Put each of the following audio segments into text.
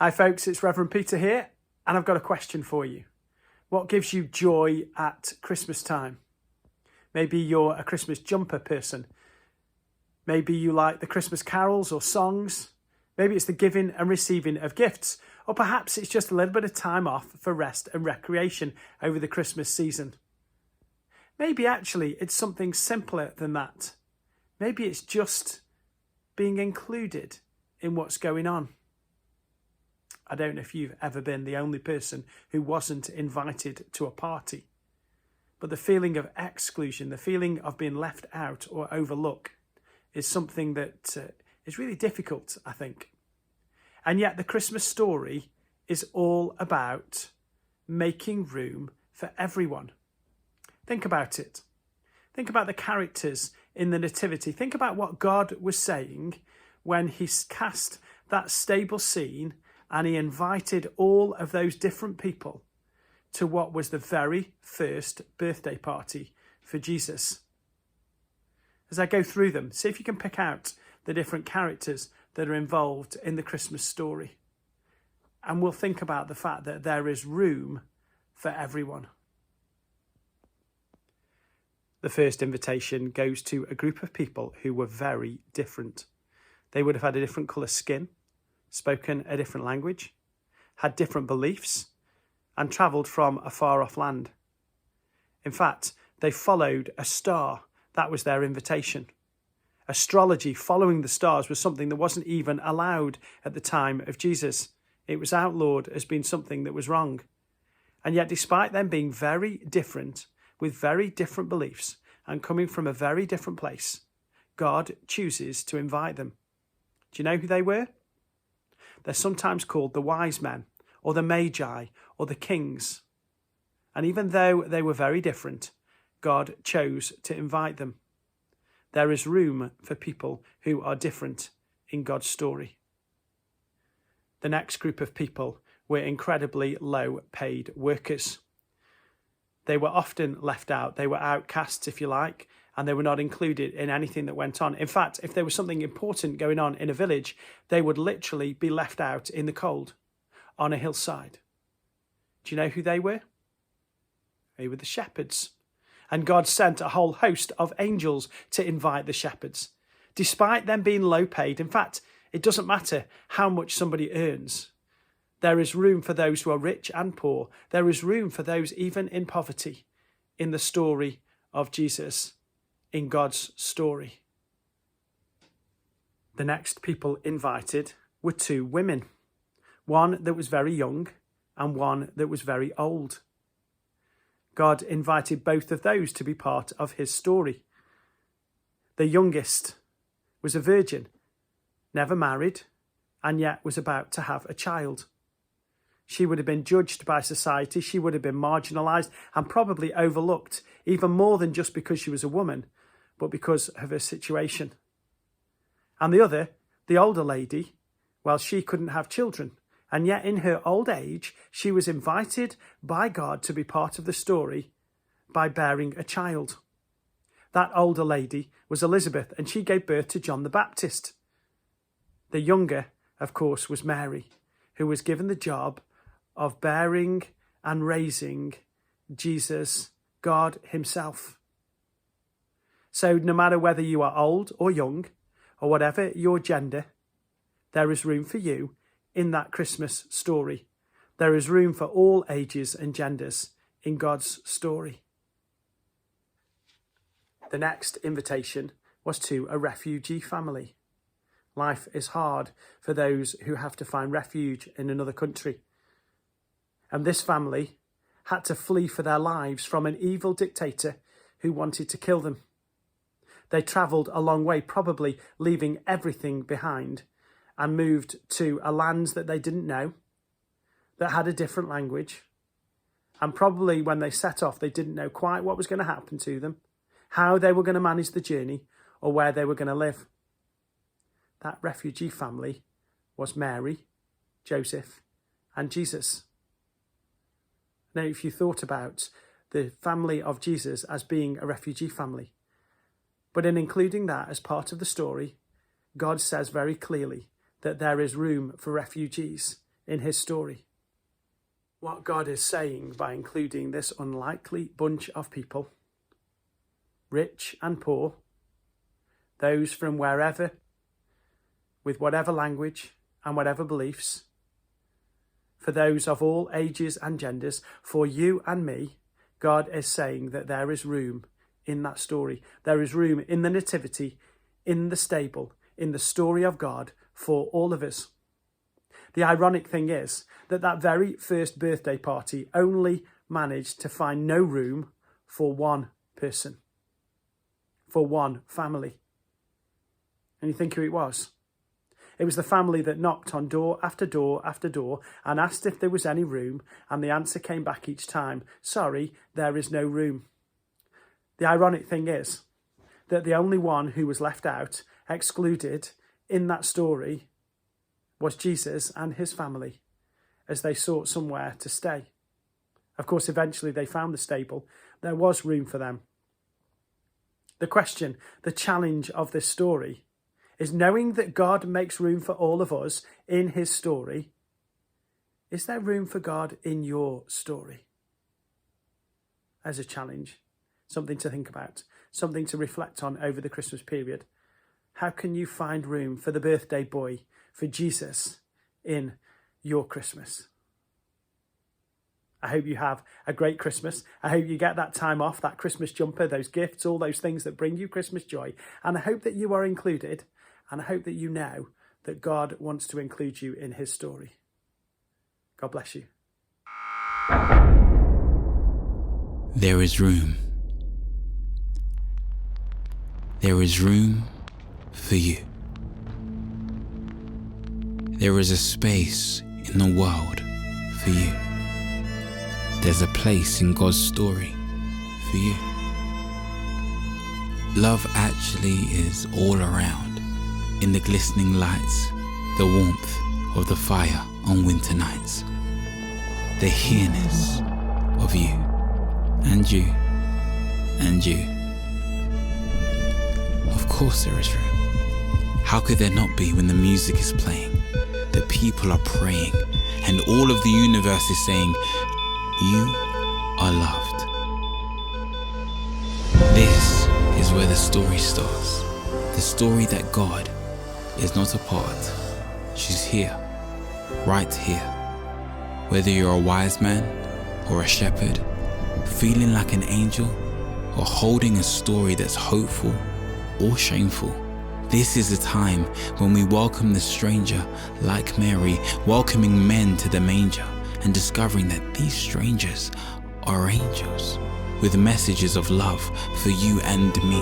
Hi folks, it's Reverend Peter here, and I've got a question for you. What gives you joy at Christmas time? Maybe you're a Christmas jumper person. Maybe you like the Christmas carols or songs. Maybe it's the giving and receiving of gifts. Or perhaps it's just a little bit of time off for rest and recreation over the Christmas season. Maybe actually it's something simpler than that. Maybe it's just being included in what's going on. I don't know if you've ever been the only person who wasn't invited to a party, but the feeling of exclusion, the feeling of being left out or overlooked is something that is really difficult, I think. And yet the Christmas story is all about making room for everyone. Think about it. Think about the characters in the Nativity. Think about what God was saying when he cast that stable scene and he invited all of those different people to what was the very first birthday party for Jesus. As I go through them, see if you can pick out the different characters that are involved in the Christmas story. And we'll think about the fact that there is room for everyone. The first invitation goes to a group of people who were very different. They would have had a different colour skin, spoken a different language, had different beliefs, and travelled from a far-off land. In fact, they followed a star. That was their invitation. Astrology, following the stars, was something that wasn't even allowed at the time of Jesus. It was outlawed as being something that was wrong. And yet, despite them being very different, with very different beliefs, and coming from a very different place, God chooses to invite them. Do you know who they were? They're sometimes called the wise men, or the magi, or the kings. And even though they were very different, God chose to invite them. There is room for people who are different in God's story. The next group of people were incredibly low-paid workers. They were often left out. They were outcasts, if you like, and they were not included in anything that went on. In fact, if there was something important going on in a village, they would literally be left out in the cold on a hillside. Do you know who they were? They were the shepherds. And God sent a whole host of angels to invite the shepherds. Despite them being low paid, in fact, it doesn't matter how much somebody earns. There is room for those who are rich and poor. There is room for those even in poverty in the story of Jesus, in God's story. The next people invited were two women, one that was very young and one that was very old. God invited both of those to be part of his story. The youngest was a virgin, never married, and yet was about to have a child. She would have been judged by society, she would have been marginalised and probably overlooked, even more than just because she was a woman, but because of her situation. And the other, the older lady, well, she couldn't have children. And yet in her old age, she was invited by God to be part of the story by bearing a child. That older lady was Elizabeth, and she gave birth to John the Baptist. The younger, of course, was Mary, who was given the job of bearing and raising Jesus, God himself. So no matter whether you are old or young, or whatever your gender, there is room for you in that Christmas story. There is room for all ages and genders in God's story. The next invitation was to a refugee family. Life is hard for those who have to find refuge in another country. And this family had to flee for their lives from an evil dictator who wanted to kill them. They travelled a long way, probably leaving everything behind, and moved to a land that they didn't know, that had a different language. And probably when they set off, they didn't know quite what was going to happen to them, how they were going to manage the journey, or where they were going to live. That refugee family was Mary, Joseph, and Jesus. Now, if you thought about the family of Jesus as being a refugee family, but in including that as part of the story, God says very clearly that there is room for refugees in his story. What God is saying by including this unlikely bunch of people, rich and poor, those from wherever, with whatever language and whatever beliefs, for those of all ages and genders, for you and me, God is saying that there is room in that story. There is room in the Nativity, in the stable, in the story of God for all of us. The ironic thing is that that very first birthday party only managed to find no room for one person, for one family. And you think who it was? It was the family that knocked on door after door after door and asked if there was any room, and the answer came back each time, sorry, there is no room. The ironic thing is that the only one who was left out, excluded in that story, was Jesus and his family as they sought somewhere to stay. Of course, eventually they found the stable. There was room for them. The question, the challenge of this story is knowing that God makes room for all of us in his story. Is there room for God in your story? As a challenge, something to think about, something to reflect on over the Christmas period. How can you find room for the birthday boy, for Jesus in your Christmas? I hope you have a great Christmas. I hope you get that time off, that Christmas jumper, those gifts, all those things that bring you Christmas joy. And I hope that you are included. And I hope that you know that God wants to include you in his story. God bless you. There is room. There is room for you. There is a space in the world for you. There's a place in God's story for you. Love actually is all around, in the glistening lights, the warmth of the fire on winter nights, the here-ness of you, and you, and you. Of course there is room. How could there not be when the music is playing, the people are praying, and all of the universe is saying, you are loved. This is where the story starts. The story that God is not apart. She's here, right here. Whether you're a wise man or a shepherd, feeling like an angel, or holding a story that's hopeful or shameful, this is the time when we welcome the stranger like Mary, welcoming men to the manger and discovering that these strangers are angels with messages of love for you and me,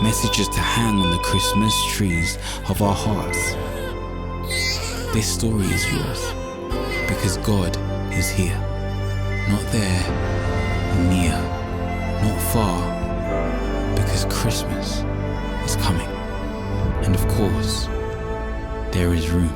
messages to hang on the Christmas trees of our hearts. This story is yours because God is here, not there, near, not far, because Christmas is coming. And of course, there is room.